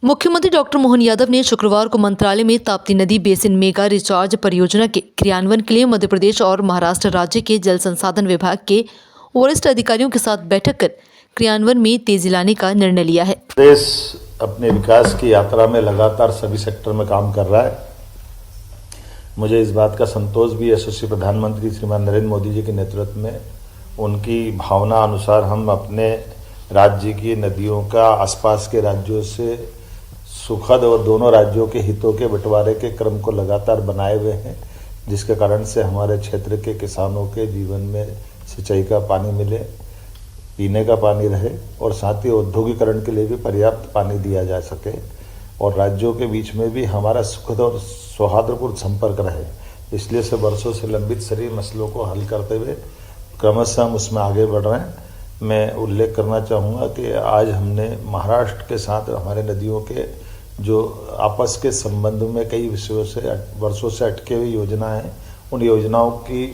मुख्यमंत्री डॉक्टर मोहन यादव ने शुक्रवार को मंत्रालय में ताप्ती नदी बेसिन मेगा रिचार्ज परियोजना के क्रियान्वयन के लिए मध्य प्रदेश और महाराष्ट्र राज्य के जल संसाधन विभाग के वरिष्ठ अधिकारियों के साथ बैठक कर क्रियान्वयन में तेजी लाने का निर्णय लिया है। देश अपने विकास की यात्रा में लगातार सभी सेक्टर में काम कर रहा है। मुझे इस बात का संतोष भी यशस्वी प्रधानमंत्री श्रीमान नरेंद्र मोदी जी के नेतृत्व में उनकी भावना अनुसार हम अपने राज्य की नदियों का आसपास के राज्यों से सुखद और दोनों राज्यों के हितों के बंटवारे के क्रम को लगातार बनाए हुए हैं, जिसके कारण से हमारे क्षेत्र के किसानों के जीवन में सिंचाई का पानी मिले, पीने का पानी रहे और साथ ही औद्योगिकरण के लिए भी पर्याप्त पानी दिया जा सके और राज्यों के बीच में भी हमारा सुखद और सौहार्दपूर्ण संपर्क रहे। इसलिए से वर्षों से लंबित सभी मसलों को हल करते हुए क्रमशः हम उसमें आगे बढ़ रहे हैं। मैं उल्लेख करना चाहूँगा कि आज हमने महाराष्ट्र के साथ हमारे नदियों के जो आपस के संबंध में कई विषयों से वर्षों से अटके हुई योजना है, उन योजनाओं की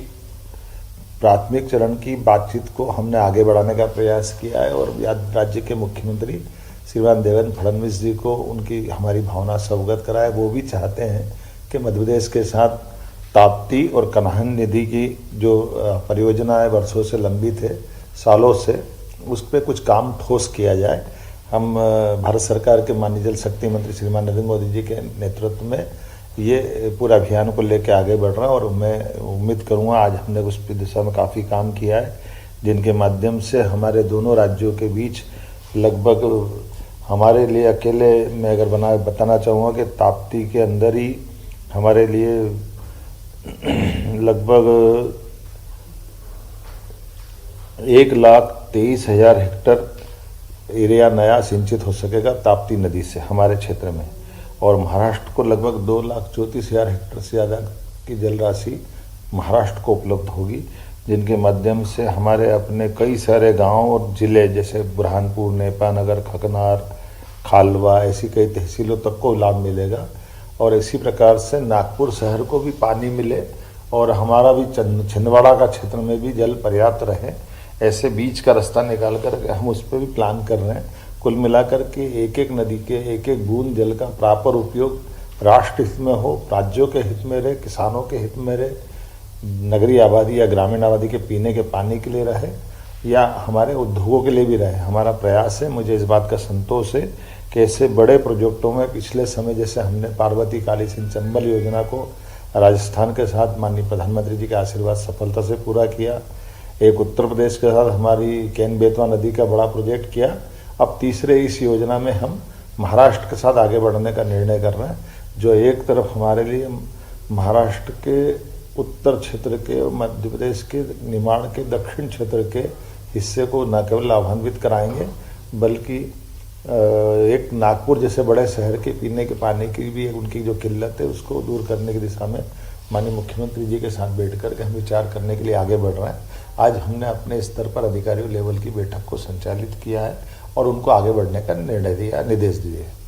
प्राथमिक चरण की बातचीत को हमने आगे बढ़ाने का प्रयास किया है और राज्य के मुख्यमंत्री श्रीमान देवेंद्र फडणवीस जी को उनकी हमारी भावना से अवगत कराए। वो भी चाहते हैं कि मध्य प्रदेश के साथ ताप्ती और कन्हान नदी की जो परियोजना है वर्षों से लंबित है, सालों से, उस पर कुछ काम ठोस किया जाए। हम भारत सरकार के माननीय जल शक्ति मंत्री श्रीमान नरेंद्र मोदी जी के नेतृत्व में ये पूरा अभियान को लेकर आगे बढ़ रहा है और मैं उम्मीद करूँगा आज हमने उस दिशा में काफ़ी काम किया है, जिनके माध्यम से हमारे दोनों राज्यों के बीच लगभग हमारे लिए अकेले मैं अगर बताना चाहूँगा कि ताप्ती के अंदर ही हमारे लिए लगभग 1,23,000 हेक्टर एरिया नया सिंचित हो सकेगा ताप्ती नदी से हमारे क्षेत्र में, और महाराष्ट्र को लगभग 2,34,000 हेक्टर से ज़्यादा की जल राशि महाराष्ट्र को उपलब्ध होगी, जिनके माध्यम से हमारे अपने कई सारे गांव और जिले जैसे बुरहानपुर, नेपानगर, खकनार, खालवा, ऐसी कई तहसीलों तक को लाभ मिलेगा और इसी प्रकार से नागपुर शहर को भी पानी मिले और हमारा भी छिंदवाड़ा का क्षेत्र में भी जल पर्याप्त रहे। ऐसे बीच का रास्ता निकाल कर हम उस पर भी प्लान कर रहे हैं। कुल मिलाकर के एक एक नदी के एक एक बूंद जल का प्रॉपर उपयोग राष्ट्र हित में हो, राज्यों के हित में रहे, किसानों के हित में रहे, नगरीय आबादी या ग्रामीण आबादी के पीने के पानी के लिए रहे या हमारे उद्योगों के लिए भी रहे। हमारा प्रयास है। मुझे इस बात का संतोष है कि ऐसे बड़े प्रोजेक्टों में पिछले समय जैसे हमने पार्वती काली सिंह चंबल योजना को राजस्थान के साथ माननीय प्रधानमंत्री जी के आशीर्वाद सफलता से पूरा किया, एक उत्तर प्रदेश के साथ हमारी केन बेतवा नदी का बड़ा प्रोजेक्ट किया। अब तीसरे इस योजना में हम महाराष्ट्र के साथ आगे बढ़ने का निर्णय कर रहे हैं, जो एक तरफ हमारे लिए महाराष्ट्र के उत्तर क्षेत्र के और मध्य प्रदेश के निमाड़ के दक्षिण क्षेत्र के हिस्से को न केवल लाभान्वित कराएंगे बल्कि एक नागपुर जैसे बड़े शहर के पीने के पानी की भी उनकी जो किल्लत है उसको दूर करने की दिशा में माननीय मुख्यमंत्री जी के साथ बैठ कर हम विचार करने के लिए आगे बढ़ रहे हैं। आज हमने अपने स्तर पर अधिकारियों लेवल की बैठक को संचालित किया है और उनको आगे बढ़ने का निर्देश दिए।